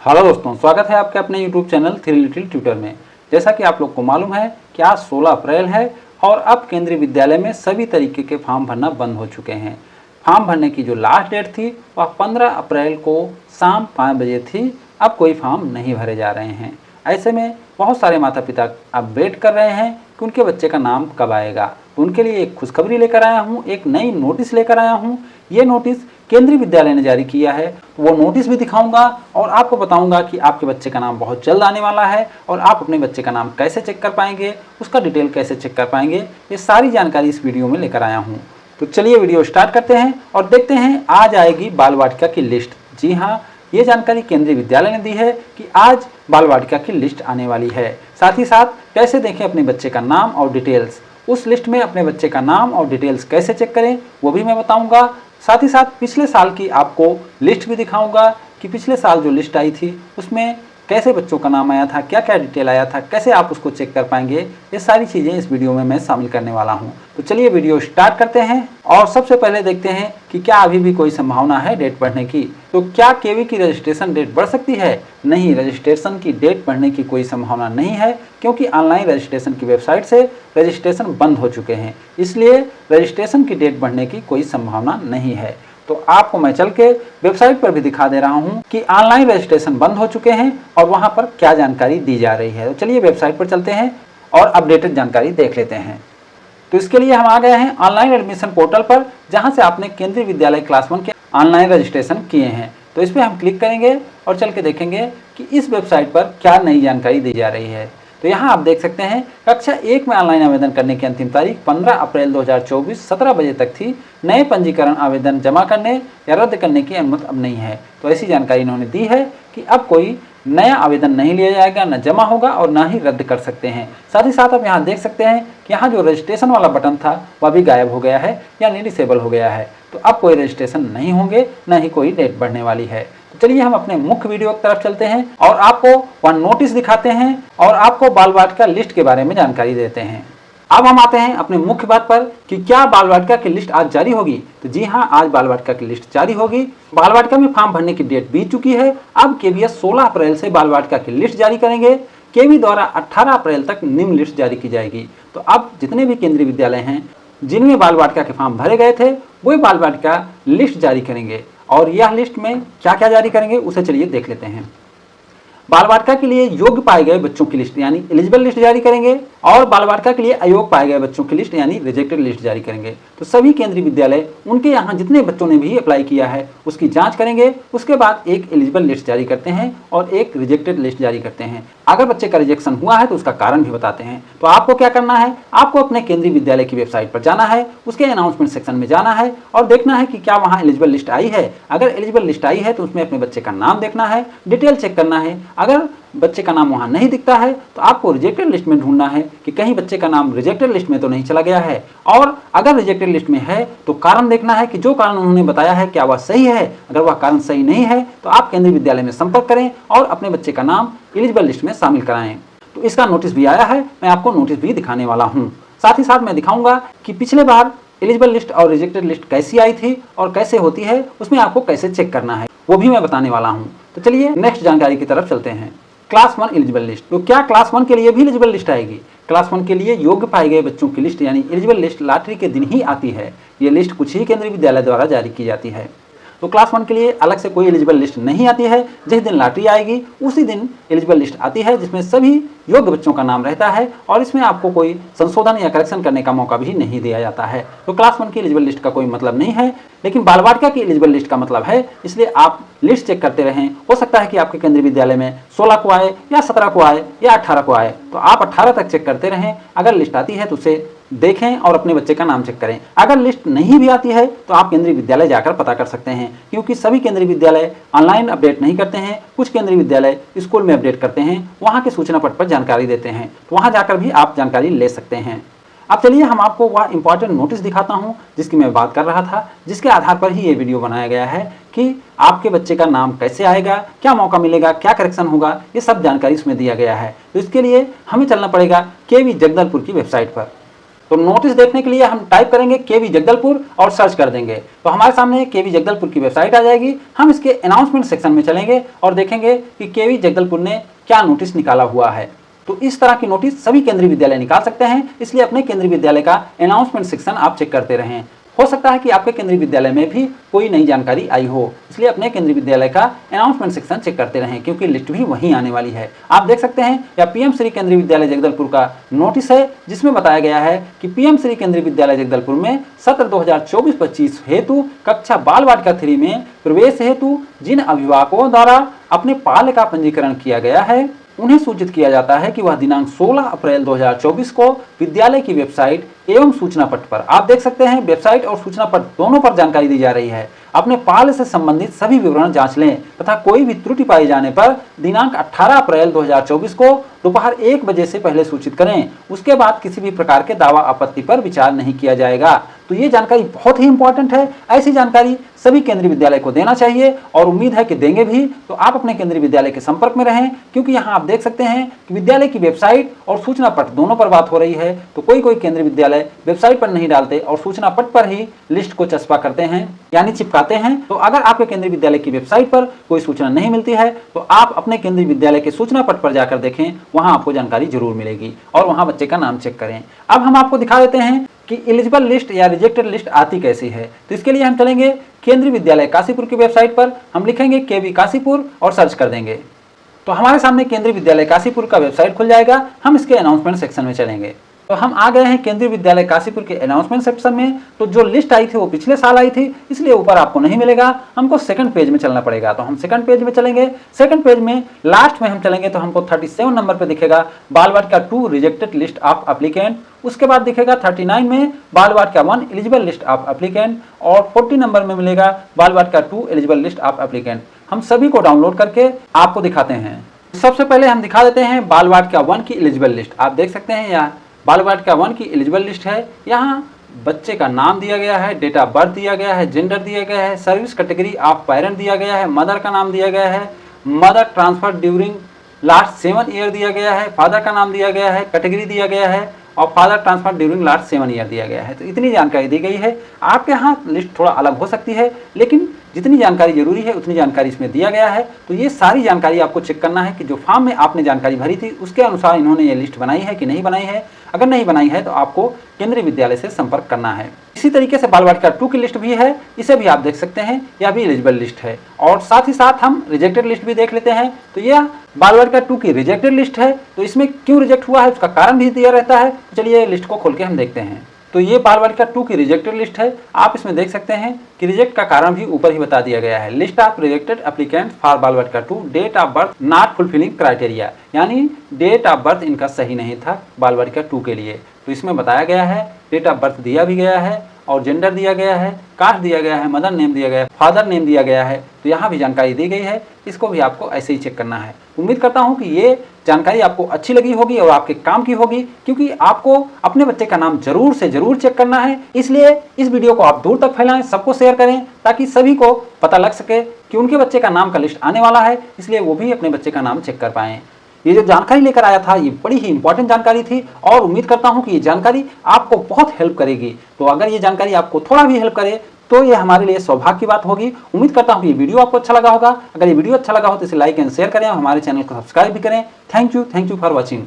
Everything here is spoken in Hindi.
हेलो दोस्तों, स्वागत है आपके अपने YouTube channel three little tutor में। जैसा कि आप लोग को मालूम है कि आज 16 अप्रैल है और अब केंद्रीय विद्यालय में सभी तरीके के फॉर्म भरना बंद हो चुके हैं। फॉर्म भरने की जो लास्ट डेट थी वह 15 अप्रैल को शाम 5 बजे थी। अब कोई फॉर्म नहीं भरे जा रहे हैं। ऐसे में बहुत सारे माता पिता अब वेट कर रहे हैं कि उनके बच्चे का नाम कब आएगा। तो उनके लिए एक खुशखबरी लेकर आया हूँ, एक नई नोटिस लेकर आया हूँ। ये नोटिस केंद्रीय विद्यालय ने जारी किया है। तो वो नोटिस भी दिखाऊंगा और आपको बताऊंगा कि आपके बच्चे का नाम बहुत जल्द आने वाला है और आप अपने बच्चे का नाम कैसे चेक कर पाएंगे, उसका डिटेल कैसे चेक कर पाएंगे, ये सारी जानकारी इस वीडियो में लेकर आया हूँ। तो चलिए वीडियो स्टार्ट करते हैं और देखते हैं आज आएगी बाल वाटिका की लिस्ट। जी हाँ, ये जानकारी केंद्रीय विद्यालय ने दी है कि आज बाल वाटिका की लिस्ट आने वाली है। साथ ही साथ कैसे देखें अपने बच्चे का नाम और डिटेल्स, उस लिस्ट में अपने बच्चे का नाम और डिटेल्स कैसे चेक करें वो भी मैं बताऊंगा। साथ ही साथ पिछले साल की आपको लिस्ट भी दिखाऊंगा कि पिछले साल जो लिस्ट आई थी उसमें कैसे बच्चों का नाम आया था, क्या क्या डिटेल आया था, कैसे आप उसको चेक कर पाएंगे, ये सारी चीज़ें इस वीडियो में मैं शामिल करने वाला हूं। तो चलिए वीडियो स्टार्ट करते हैं और सबसे पहले देखते हैं कि क्या अभी भी कोई संभावना है डेट बढ़ने की। तो क्या केवी की रजिस्ट्रेशन डेट बढ़ सकती है? नहीं, रजिस्ट्रेशन की डेट बढ़ने की कोई संभावना नहीं है क्योंकि ऑनलाइन रजिस्ट्रेशन की वेबसाइट से रजिस्ट्रेशन बंद हो चुके हैं, इसलिए रजिस्ट्रेशन की डेट बढ़ने की कोई संभावना नहीं है। तो आपको मैं चल के वेबसाइट पर भी दिखा दे रहा हूं कि ऑनलाइन रजिस्ट्रेशन बंद हो चुके हैं और वहां पर क्या जानकारी दी जा रही है। तो चलिए वेबसाइट पर चलते हैं और अपडेटेड जानकारी देख लेते हैं। तो इसके लिए हम आ गए हैं ऑनलाइन एडमिशन पोर्टल पर, जहां से आपने केंद्रीय विद्यालय क्लास 1 के ऑनलाइन रजिस्ट्रेशन किए हैं। तो इस पर हम क्लिक करेंगे और चल के देखेंगे कि इस वेबसाइट पर क्या नई जानकारी दी जा रही है। तो यहाँ आप देख सकते हैं कक्षा 1 में ऑनलाइन आवेदन करने की अंतिम तारीख 15 अप्रैल 2024 17 बजे तक थी। नए पंजीकरण आवेदन जमा करने या रद्द करने की अनुमति अब नहीं है। तो ऐसी जानकारी इन्होंने दी है कि अब कोई नया आवेदन नहीं लिया जाएगा, न जमा होगा और ना ही रद्द कर सकते हैं। साथ ही साथ आप यहाँ देख सकते हैं कि यहाँ जो रजिस्ट्रेशन वाला बटन था वह भी गायब हो गया है, यानी डिसेबल हो गया है। तो अब कोई रजिस्ट्रेशन नहीं होंगे, न ही कोई डेट बढ़ने वाली है। चलिए हम अपने मुख्य वीडियो की तरफ चलते हैं और आपको वह नोटिस दिखाते हैं और आपको बाल वाटिका लिस्ट के बारे में जानकारी देते हैं। अब हम आते हैं अपने मुख्य बात पर कि क्या बाल वाटिका की लिस्ट आज जारी होगी। तो जी हाँ, आज बाल वाटिका की लिस्ट जारी होगी। बाल वाटिका में फॉर्म भरने की डेट बीत चुकी है। अब केवीएस 16 अप्रैल से बाल वाटिका की लिस्ट जारी करेंगे। केवी द्वारा 18 अप्रैल तक निम्न लिस्ट जारी की जाएगी। तो अब जितने भी केंद्रीय विद्यालय हैं जिनमें बाल वाटिका के फॉर्म भरे गए थे वो बाल वाटिका लिस्ट जारी करेंगे और यह लिस्ट में क्या क्या जारी करेंगे उसे चलिए देख लेते हैं। बाल वाटिका के लिए योग्य पाए गए बच्चों की लिस्ट यानी एलिजिबल लिस्ट जारी करेंगे और बाल वाटिका के लिए अयोग्य पाए गए बच्चों की लिस्ट यानी रिजेक्टेड लिस्ट जारी करेंगे। तो सभी केंद्रीय विद्यालय उनके यहाँ जितने बच्चों ने भी अप्लाई किया है उसकी जांच करेंगे। उसके बाद एक एलिजिबल लिस्ट जारी करते हैं और एक रिजेक्टेड लिस्ट जारी करते हैं। अगर बच्चे का रिजेक्शन हुआ है तो उसका कारण भी बताते हैं। तो आपको क्या करना है, आपको अपने केंद्रीय विद्यालय की वेबसाइट पर जाना है, उसके अनाउंसमेंट सेक्शन में जाना है और देखना है कि क्या वहाँ एलिजिबल लिस्ट आई है। अगर एलिजिबल लिस्ट आई है तो उसमें अपने बच्चे का नाम देखना है, डिटेल चेक करना है। अगर बच्चे का नाम वहाँ नहीं दिखता है तो आपको रिजेक्टेड लिस्ट में ढूंढना है कि कहीं बच्चे का नाम रिजेक्टेड लिस्ट में तो नहीं चला गया है। और अगर रिजेक्टेड लिस्ट में है तो कारण देखना है कि जो कारण उन्होंने बताया है क्या वह सही है। अगर वह कारण सही नहीं है तो आप केंद्रीय विद्यालय में संपर्क करें और अपने बच्चे का नाम एलिजिबल लिस्ट में शामिल कराएं। तो इसका नोटिस भी आया है, मैं आपको नोटिस भी दिखाने वाला हूँ। साथ ही साथ मैं दिखाऊंगा कि पिछले बार एलिजिबल लिस्ट और रिजेक्टेड लिस्ट कैसी आई थी और कैसे होती है, उसमें आपको कैसे चेक करना है वो भी मैं बताने वाला हूँ। तो चलिए नेक्स्ट जानकारी की तरफ चलते हैं। Class 1 eligible list. तो क्या क्लास 1 के लिए भी एलिजिबल लिस्ट आएगी? क्लास 1 के लिए योग्य पाए गए बच्चों की लिस्ट यानी एलिजिबल लिस्ट लॉटरी के दिन ही आती है। ये लिस्ट कुछ ही केंद्रीय विद्यालय द्वारा जारी की जाती है। तो क्लास 1 के लिए अलग से कोई एलिजिबल लिस्ट नहीं आती है। जिस दिन लॉटरी आएगी उसी दिन एलिजिबल लिस्ट आती है जिसमें सभी योग्य बच्चों का नाम रहता है और इसमें आपको कोई संशोधन या करेक्शन करने का मौका भी नहीं दिया जाता है। तो क्लास 1 की एलिजिबल लिस्ट का कोई मतलब नहीं है, लेकिन बाल वाटिका की एलिजिबल लिस्ट का मतलब है, इसलिए आप लिस्ट चेक करते रहें। हो सकता है कि आपके केंद्रीय विद्यालय में 16 को आए या 17 को आए या 18 को आए, तो आप 18 तक चेक करते रहें। अगर लिस्ट आती है तो उसे देखें और अपने बच्चे का नाम चेक करें। अगर लिस्ट नहीं भी आती है तो आप केंद्रीय विद्यालय जाकर पता कर सकते हैं, क्योंकि सभी केंद्रीय विद्यालय ऑनलाइन अपडेट नहीं करते हैं। कुछ केंद्रीय विद्यालय स्कूल में अपडेट करते हैं, वहाँ के सूचना पट पर जानकारी देते हैं, तो वहाँ जाकर भी आप जानकारी ले सकते हैं। अब चलिए हम आपको वह इंपॉर्टेंट नोटिस दिखाता हूँ जिसकी मैं बात कर रहा था, जिसके आधार पर ही ये वीडियो बनाया गया है कि आपके बच्चे का नाम कैसे आएगा, क्या मौका मिलेगा, क्या करेक्शन होगा, ये सब जानकारी इसमें दिया गया है। तो इसके लिए हमें चलना पड़ेगा केवी जगदलपुर की वेबसाइट पर। तो नोटिस देखने के लिए हम टाइप करेंगे केवी जगदलपुर और सर्च कर देंगे तो हमारे सामने केवी जगदलपुर की वेबसाइट आ जाएगी। हम इसके अनाउंसमेंट सेक्शन में चलेंगे और देखेंगे कि केवी जगदलपुर ने क्या नोटिस निकाला हुआ है। तो इस तरह की नोटिस सभी केंद्रीय विद्यालय निकाल सकते हैं, इसलिए अपने केंद्रीय विद्यालय का अनाउंसमेंट सेक्शन आप चेक करते रहें। हो सकता है कि आपके केंद्रीय विद्यालय में भी कोई नई जानकारी आई हो, इसलिए अपने केंद्रीय विद्यालय का अनाउंसमेंट सेक्शन चेक करते रहें, क्योंकि लिस्ट भी वहीं आने वाली है। आप देख सकते हैं यह पीएम श्री केंद्रीय विद्यालय जगदलपुर का नोटिस है, जिसमें बताया गया है कि पीएम श्री केंद्रीय विद्यालय जगदलपुर में सत्र 2024-25 हेतु कक्षा बाल वाटिका 3 में प्रवेश हेतु जिन अभिभावकों द्वारा अपने बाल का पंजीकरण किया गया है, उन्हें सूचित किया जाता है कि वह दिनांक 16 अप्रैल 2024 को विद्यालय की वेबसाइट एवं सूचना पट पर, आप देख सकते हैं वेबसाइट और सूचना पट दोनों पर जानकारी दी जा रही है, अपने पाल से संबंधित सभी विवरण जांच लें तथा कोई भी त्रुटि पाई जाने पर दिनांक 18 अप्रैल 2024 को दोपहर 1 बजे से पहले सूचित करें। उसके बाद किसी भी प्रकार के दावा आपत्ति पर विचार नहीं किया जाएगा। तो ये जानकारी बहुत ही इंपॉर्टेंट है। ऐसी जानकारी सभी केंद्रीय विद्यालय को देना चाहिए और उम्मीद है कि देंगे भी। तो आप अपने केंद्रीय विद्यालय के संपर्क में रहें, क्योंकि यहाँ आप देख सकते हैं कि विद्यालय की वेबसाइट और सूचना पट दोनों पर बात हो रही है। तो कोई कोई केंद्रीय विद्यालय वेबसाइट पर नहीं डालते और सूचना पट पर ही लिस्ट को चस्पा करते हैं, यानी चिपकाते हैं। तो अगर आपके केंद्रीय विद्यालय की वेबसाइट पर कोई सूचना नहीं मिलती है तो आप अपने केंद्रीय विद्यालय के सूचना पट पर जाकर देखें, वहां आपको जानकारी जरूर मिलेगी और वहां बच्चे का नाम चेक करें। अब हम आपको दिखा देते हैं कि एलिजिबल लिस्ट या रिजेक्टेड लिस्ट आती कैसी है। तो इसके लिए हम चलेंगे केंद्रीय विद्यालय काशीपुर की वेबसाइट पर, हम लिखेंगे केवी काशीपुर और सर्च कर देंगे तो हमारे सामने केंद्रीय विद्यालय काशीपुर का वेबसाइट खुल जाएगा। हम इसके अनाउंसमेंट सेक्शन में चलेंगे तो हम आ गए हैं केंद्रीय विद्यालय काशीपुर के अनाउंसमेंट सेक्शन में। तो जो लिस्ट आई थी वो पिछले साल आई थी, इसलिए ऊपर आपको नहीं मिलेगा, हमको सेकंड पेज में चलना पड़ेगा। तो हम सेकंड पेज में चलेंगे। सेकंड पेज में लास्ट में हम चलेंगे तो हमको 37 नंबर पे दिखेगा बाल Vatika 2 rejected list of applicant. उसके बाद दिखेगा 39 में बाल वाटिका 1 एलिजिबल लिस्ट ऑफ एप्लीकेंट और 40 नंबर में मिलेगा बाल Vatika 2 eligible list of applicant. हम सभी को डाउनलोड करके आपको दिखाते हैं। सबसे पहले हम दिखा देते हैं बाल वाटिका 1 की एलिजिबल लिस्ट। आप देख सकते हैं यहाँ बाल वाटिका 1 की एलिजिबल लिस्ट है। यहाँ बच्चे का नाम दिया गया है, डेट ऑफ बर्थ दिया गया है, जेंडर दिया गया है, सर्विस कैटेगरी ऑफ पेरेंट दिया गया है, मदर का नाम दिया गया है, mother transfer during last 7 year दिया गया है, फादर का नाम दिया गया है, कैटेगरी दिया गया है और father transfer during last 7 year दिया गया है। तो इतनी जानकारी दी गई है। आपके यहाँ लिस्ट थोड़ा अलग हो सकती है, लेकिन जितनी जानकारी जरूरी है उतनी जानकारी इसमें दिया गया है। तो ये सारी जानकारी आपको चेक करना है कि जो फॉर्म में आपने जानकारी भरी थी उसके अनुसार इन्होंने ये लिस्ट बनाई है कि नहीं बनाई है। अगर नहीं बनाई है तो आपको केंद्रीय विद्यालय से संपर्क करना है। इसी तरीके से बाल वाटिका 2 की लिस्ट भी है, इसे भी आप देख सकते हैं, यह भी एलिजिबल लिस्ट है। और साथ ही साथ हम रिजेक्टेड लिस्ट भी देख लेते हैं। तो यह बाल वाटिका 2 की रिजेक्टेड लिस्ट है। तो इसमें क्यों रिजेक्ट हुआ है उसका कारण भी दिया रहता है। तो चलिए लिस्ट को खोल के हम देखते हैं। तो ये बाल वाटिका 2 की रिजेक्टेड लिस्ट है। आप इसमें देख सकते हैं कि रिजेक्ट का कारण भी ऊपर ही बता दिया गया है। List of rejected applicant for Bal Vatika 2, date of birth not fulfilling criteria, यानी डेट ऑफ बर्थ इनका सही नहीं था बाल वाटिका 2 के लिए। तो इसमें बताया गया है, डेट ऑफ बर्थ दिया भी गया है और जेंडर दिया गया है, कास्ट दिया गया है, मदर नेम दिया गया है, फादर नेम दिया गया है। तो यहाँ भी जानकारी दी गई है, इसको भी आपको ऐसे ही चेक करना है। उम्मीद करता हूँ कि ये जानकारी आपको अच्छी लगी होगी और आपके काम की होगी, क्योंकि आपको अपने बच्चे का नाम जरूर से जरूर चेक करना है। इसलिए इस वीडियो को आप दूर तक फैलाएं, सबको शेयर करें, ताकि सभी को पता लग सके कि उनके बच्चे का नाम का लिस्ट आने वाला है, इसलिए वो भी अपने बच्चे का नाम चेक कर पाएँ। ये जो जानकारी लेकर आया था ये बड़ी ही इंपॉर्टेंट जानकारी थी और उम्मीद करता हूँ कि ये जानकारी आपको बहुत हेल्प करेगी। तो अगर ये जानकारी आपको थोड़ा भी हेल्प करे तो ये हमारे लिए सौभाग्य की बात होगी। उम्मीद करता हूँ कि ये वीडियो आपको अच्छा लगा होगा। अगर ये वीडियो अच्छा लगा हो तो इसे लाइक एंड शेयर करें और हमारे चैनल को सब्सक्राइब भी करें। Thank you for watching.